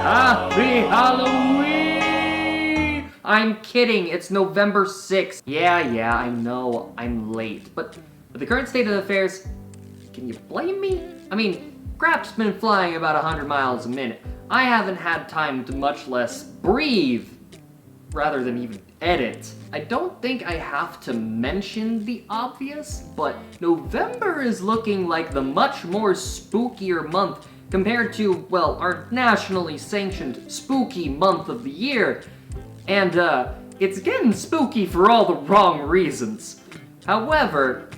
Happy Halloween! I'm kidding, it's November 6th. Yeah, I know, I'm late. But with the current state of affairs, can you blame me? I mean, crap's been flying about 100 miles a minute. I haven't had time to much less breathe, rather than even edit. I don't think I have to mention the obvious, but November is looking like the much more spookier month compared to, well, our nationally sanctioned spooky month of the year. And, it's getting spooky for all the wrong reasons. However,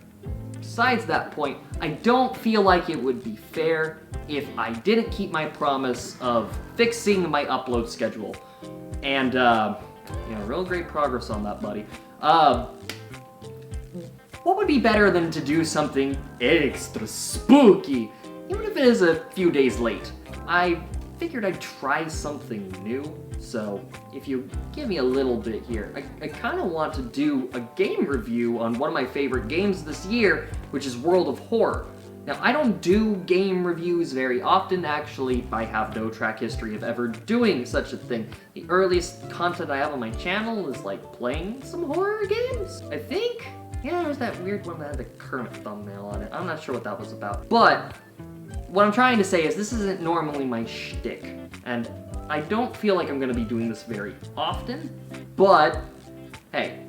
besides that point, I don't feel like it would be fair if I didn't keep my promise of fixing my upload schedule. And, real great progress on that, buddy. What would be better than to do something extra spooky, even if it is a few days late? I figured I'd try something new, so if you give me a little bit here, I kind of want to do a game review on one of my favorite games this year, which is World of Horror. Now, I don't do game reviews very often. Actually, I have no track history of ever doing such a thing. The earliest content I have on my channel is like playing some horror games, I think. Yeah, there's that weird one that had the Kermit thumbnail on it. I'm not sure what that was about. But what I'm trying to say is this isn't normally my shtick, and I don't feel like I'm gonna be doing this very often, but hey,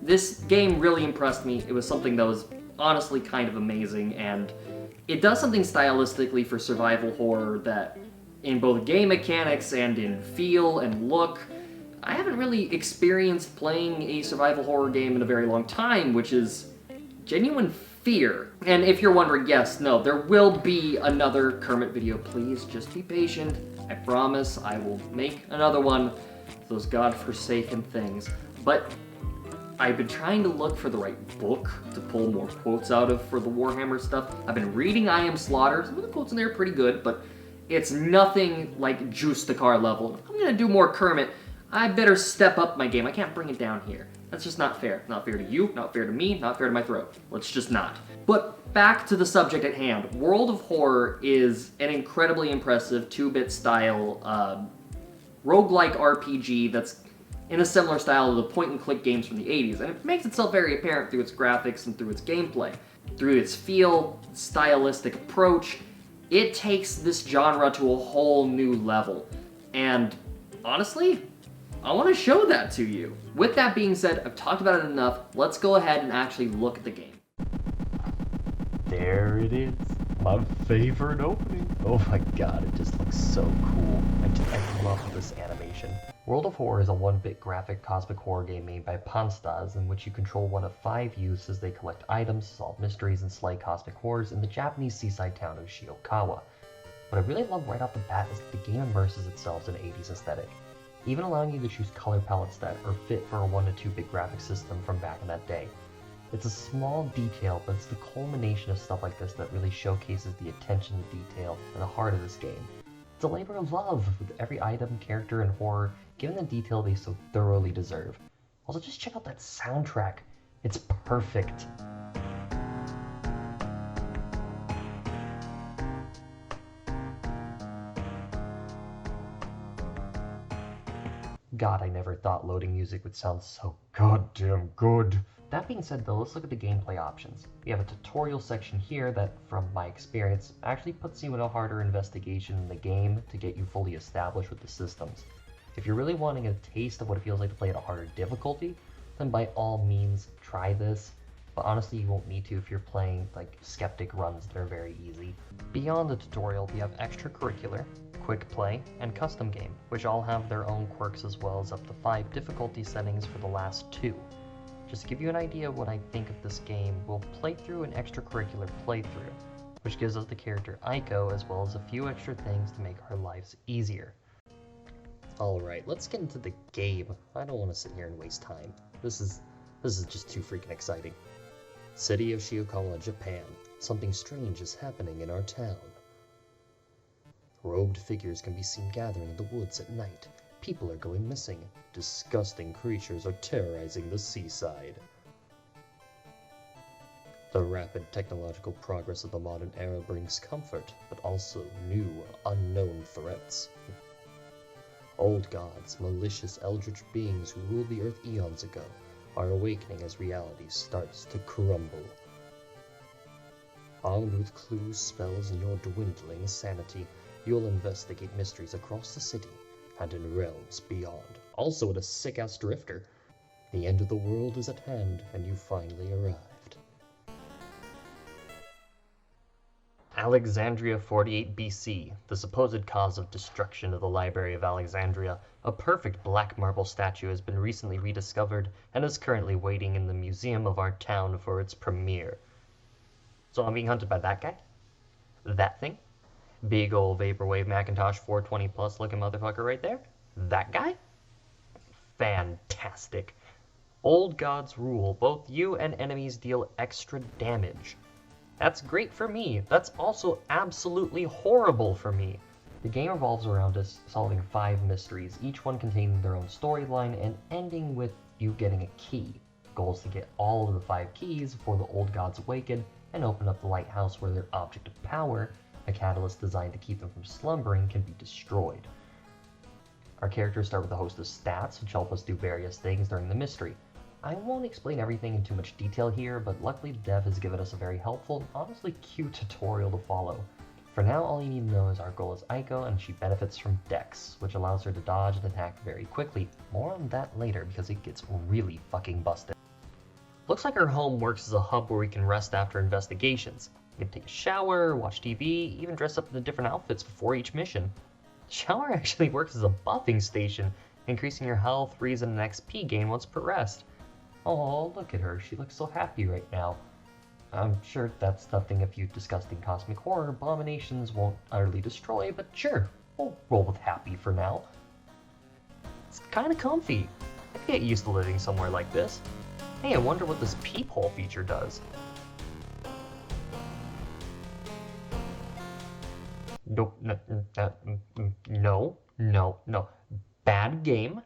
this game really impressed me. It was something that was honestly kind of amazing, and it does something stylistically for survival horror that, in both game mechanics and in feel and look, I haven't really experienced playing a survival horror game in a very long time, which is genuine fear. And if you're wondering, yes, no, there will be another Kermit video. Please just be patient. I promise I will make another one. Those godforsaken things. But I've been trying to look for the right book to pull more quotes out of for the Warhammer stuff. I've been reading I Am Slaughter. Some of the quotes in there are pretty good, but it's nothing like Juice the Car level. If I'm gonna do more Kermit, I better step up my game. I can't bring it down here. That's just not fair. Not fair to you, not fair to me, not fair to my throat. Let's just not. But back to the subject at hand. World of Horror is an incredibly impressive 2-bit style roguelike RPG that's in a similar style to the point-and-click games from the 80s, and it makes itself very apparent through its graphics and through its gameplay. Through its feel, stylistic approach, it takes this genre to a whole new level. And honestly, I want to show that to you. With that being said, I've talked about it enough. Let's go ahead and actually look at the game. There it is. My favorite opening. Oh my god, it just looks so cool. I love this animation. World of Horror is a 1-bit graphic cosmic horror game made by Panstas, in which you control one of 5 youths as they collect items, solve mysteries, and slay cosmic horrors in the Japanese seaside town of Shiokawa. What I really love right off the bat is that the game immerses itself in an 80s aesthetic, even allowing you to choose color palettes that are fit for a 1 to 2-bit graphic system from back in that day. It's a small detail, but it's the culmination of stuff like this that really showcases the attention to detail at the heart of this game. It's a labor of love, with every item, character, and horror given the detail they so thoroughly deserve. Also, just check out that soundtrack. It's perfect. God, I never thought loading music would sound so goddamn good. That being said though, let's look at the gameplay options. We have a tutorial section here that, from my experience, actually puts you in a harder investigation in the game to get you fully established with the systems. If you're really wanting a taste of what it feels like to play at a harder difficulty, then by all means try this, but honestly you won't need to if you're playing like skeptic runs that are very easy. Beyond the tutorial, we have extracurricular, quick play, and custom game, which all have their own quirks as well as up to 5 difficulty settings for the last 2. Just to give you an idea of what I think of this game, we'll play through an extracurricular playthrough, which gives us the character Aiko as well as a few extra things to make our lives easier. Alright, let's get into the game. I don't want to sit here and waste time. This is just too freaking exciting. City of Shiokawa, Japan. Something strange is happening in our town. Robed figures can be seen gathering in the woods at night. People are going missing. Disgusting creatures are terrorizing the seaside. The rapid technological progress of the modern era brings comfort, but also new, unknown threats. Old gods, malicious eldritch beings who ruled the earth eons ago, are awakening as reality starts to crumble. Armed with clues, spells, and your dwindling sanity, you'll investigate mysteries across the city and in realms beyond. Also with a sick-ass drifter. The end of the world is at hand, and you finally arrived. Alexandria 48 BC, the supposed cause of destruction of the Library of Alexandria, a perfect black marble statue has been recently rediscovered and is currently waiting in the museum of our town for its premiere. So I'm being hunted by that guy? That thing? Big ol' Vaporwave Macintosh 420 plus looking motherfucker right there? That guy? Fantastic. Old gods rule. Both you and enemies deal extra damage. That's great for me. That's also absolutely horrible for me. The game revolves around us solving 5 mysteries, each one containing their own storyline and ending with you getting a key. The goal is to get all of the 5 keys before the old gods awaken and open up the lighthouse where their object of power, a catalyst designed to keep them from slumbering, can be destroyed. Our characters start with a host of stats which help us do various things during the mystery. I won't explain everything in too much detail here, but luckily the dev has given us a very helpful and honestly cute tutorial to follow. For now, all you need to know is our goal is Aiko, and she benefits from Dex, which allows her to dodge and attack very quickly. More on that later because it gets really fucking busted. Looks like our home works as a hub where we can rest after investigations. You can take a shower, watch TV, even dress up in the different outfits before each mission. The shower actually works as a buffing station, increasing your health, reason, and XP gain once per rest. Oh, look at her, she looks so happy right now. I'm sure that's nothing a few disgusting cosmic horror abominations won't utterly destroy, but sure, we'll roll with happy for now. It's kinda comfy. I could get used to living somewhere like this. Hey, I wonder what this peephole feature does. No. Bad game.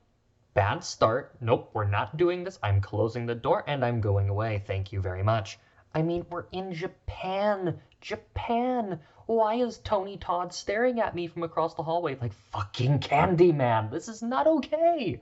Bad start. Nope, we're not doing this. I'm closing the door and I'm going away. Thank you very much. I mean, we're in Japan. Japan. Why is Tony Todd staring at me from across the hallway like fucking Candyman? This is not okay.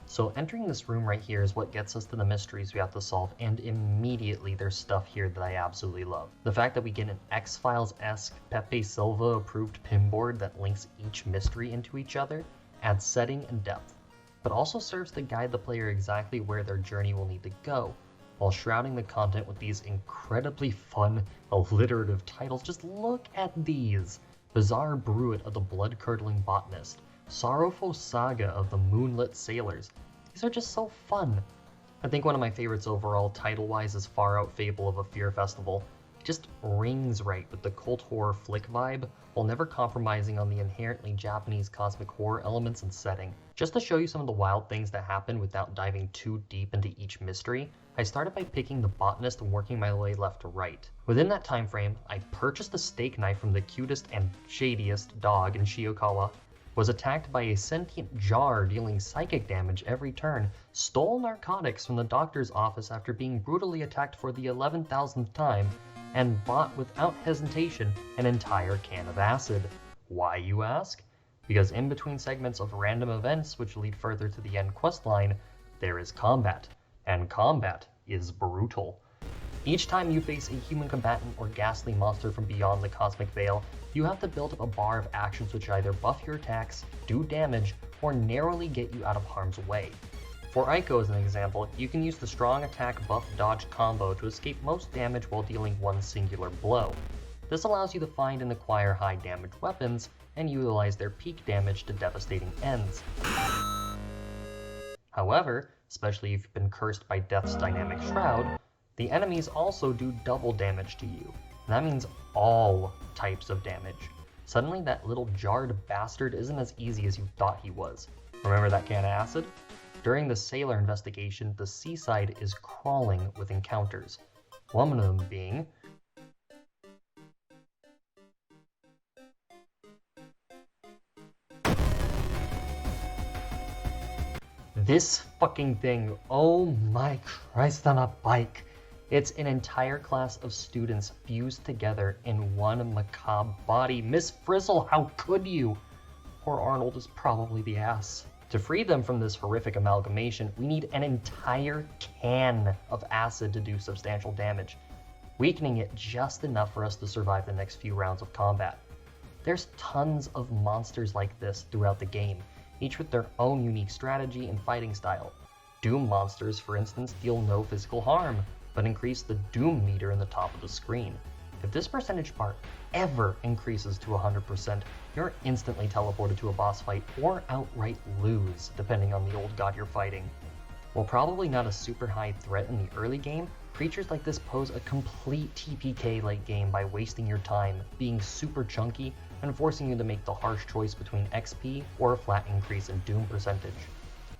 So entering this room right here is what gets us to the mysteries we have to solve, and immediately there's stuff here that I absolutely love. The fact that we get an X-Files-esque Pepe Silva approved pinboard that links each mystery into each other adds setting and depth, but also serves to guide the player exactly where their journey will need to go, while shrouding the content with these incredibly fun, alliterative titles. Just look at these. Bizarre Bruit of the Blood-Curdling Botanist, Sorrowful Saga of the Moonlit Sailors. These are just so fun. I think one of my favorites overall, title-wise, is Far Out Fable of a Fear Festival. It just rings right with the cult horror flick vibe, while never compromising on the inherently Japanese cosmic horror elements and setting. Just to show you some of the wild things that happen without diving too deep into each mystery, I started by picking the botanist and working my way left to right. Within that time frame, I purchased a steak knife from the cutest and shadiest dog in Shiokawa, was attacked by a sentient jar dealing psychic damage every turn, stole narcotics from the doctor's office after being brutally attacked for the 11,000th time, and bought without hesitation an entire can of acid. Why, you ask? Because in between segments of random events which lead further to the end questline, there is combat, and combat is brutal. Each time you face a human combatant or ghastly monster from beyond the cosmic veil, you have to build up a bar of actions which either buff your attacks, do damage, or narrowly get you out of harm's way. For Aiko as an example, you can use the strong attack buff dodge combo to escape most damage while dealing one singular blow. This allows you to find and acquire high damage weapons and utilize their peak damage to devastating ends. However, especially if you've been cursed by Death's dynamic shroud, the enemies also do double damage to you. And that means all types of damage. Suddenly that little jarred bastard isn't as easy as you thought he was. Remember that can of acid? During the sailor investigation, the seaside is crawling with encounters. One of them being this fucking thing. Oh my Christ on a bike. It's an entire class of students fused together in one macabre body. Miss Frizzle, how could you? Poor Arnold is probably the ass. To free them from this horrific amalgamation, we need an entire can of acid to do substantial damage, weakening it just enough for us to survive the next few rounds of combat. There's tons of monsters like this throughout the game, each with their own unique strategy and fighting style. Doom monsters, for instance, deal no physical harm, but increase the Doom meter in the top of the screen. If this percentage bar ever increases to 100%, you're instantly teleported to a boss fight or outright lose, depending on the old god you're fighting. While probably not a super high threat in the early game, creatures like this pose a complete TPK late game by wasting your time, being super chunky, and forcing you to make the harsh choice between XP or a flat increase in Doom percentage.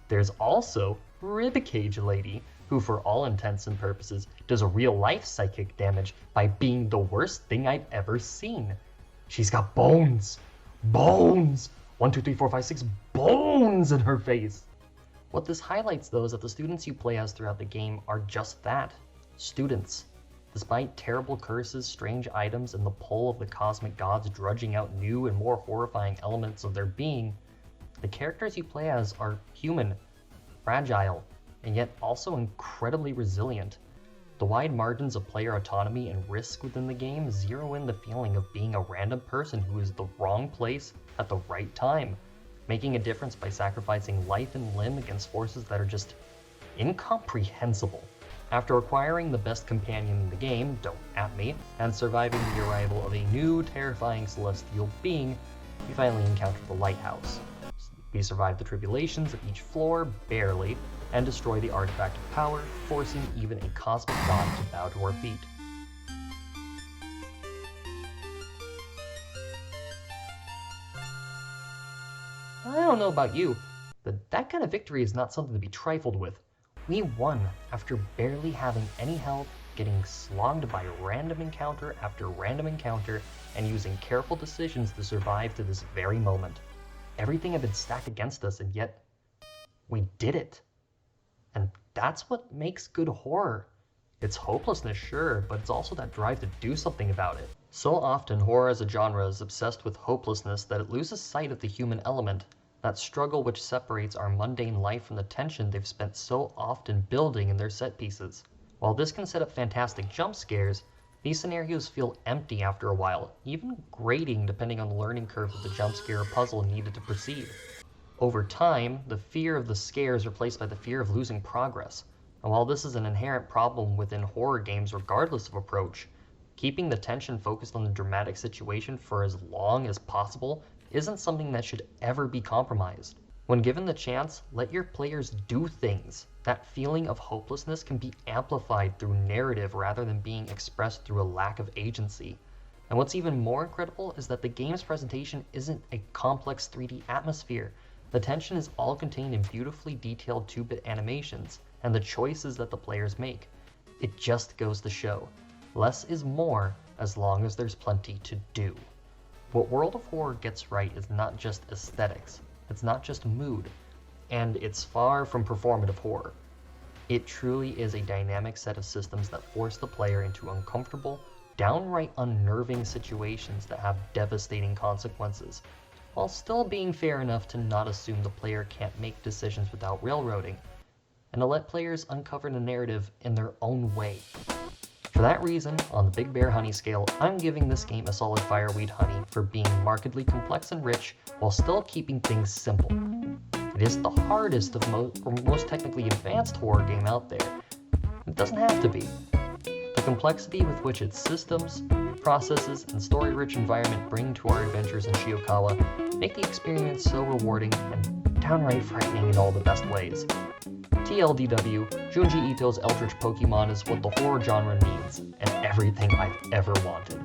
There's also Ribcage Lady, who for all intents and purposes does real-life psychic damage by being the worst thing I've ever seen. She's got bones! Bones! 1, 2, 3, 4, 5, 6 bones in her face! What this highlights, though, is that the students you play as throughout the game are just that, students. Despite terrible curses, strange items, and the pull of the cosmic gods drudging out new and more horrifying elements of their being, the characters you play as are human, fragile, and yet also incredibly resilient. The wide margins of player autonomy and risk within the game zero in the feeling of being a random person who is the wrong place at the right time, making a difference by sacrificing life and limb against forces that are just incomprehensible. After acquiring the best companion in the game, don't at me, and surviving the arrival of a new terrifying celestial being, we finally encounter the lighthouse. We survive the tribulations of each floor, barely, and destroy the artifact of power, forcing even a cosmic god to bow to our feet. I don't know about you, but that kind of victory is not something to be trifled with. We won after barely having any health, getting slogged by random encounter after random encounter, and using careful decisions to survive to this very moment. Everything had been stacked against us, and yet we did it. And that's what makes good horror. It's hopelessness, sure, but it's also that drive to do something about it. So often, horror as a genre is obsessed with hopelessness that it loses sight of the human element, that struggle which separates our mundane life from the tension they've spent so often building in their set pieces. While this can set up fantastic jump scares, these scenarios feel empty after a while, even grating depending on the learning curve of the jump scare or puzzle needed to proceed. Over time, the fear of the scare is replaced by the fear of losing progress. And while this is an inherent problem within horror games regardless of approach, keeping the tension focused on the dramatic situation for as long as possible isn't something that should ever be compromised. When given the chance, let your players do things. That feeling of hopelessness can be amplified through narrative rather than being expressed through a lack of agency. And what's even more incredible is that the game's presentation isn't a complex 3D atmosphere. The tension is all contained in beautifully detailed 2-bit animations and the choices that the players make. It just goes to show, less is more as long as there's plenty to do. What World of Horror gets right is not just aesthetics, it's not just mood, and it's far from performative horror. It truly is a dynamic set of systems that force the player into uncomfortable, downright unnerving situations that have devastating consequences, while still being fair enough to not assume the player can't make decisions without railroading, and to let players uncover the narrative in their own way. For that reason, on the Big Bear Honey scale, I'm giving this game a solid fireweed honey for being markedly complex and rich while still keeping things simple. It is the hardest of most technically advanced horror game out there. It doesn't have to be. The complexity with which its systems, processes, and story-rich environment bring to our adventures in Shiokawa make the experience so rewarding and downright frightening in all the best ways. TLDW, Junji Ito's Eldritch Pokemon is what the horror genre needs, and everything I've ever wanted.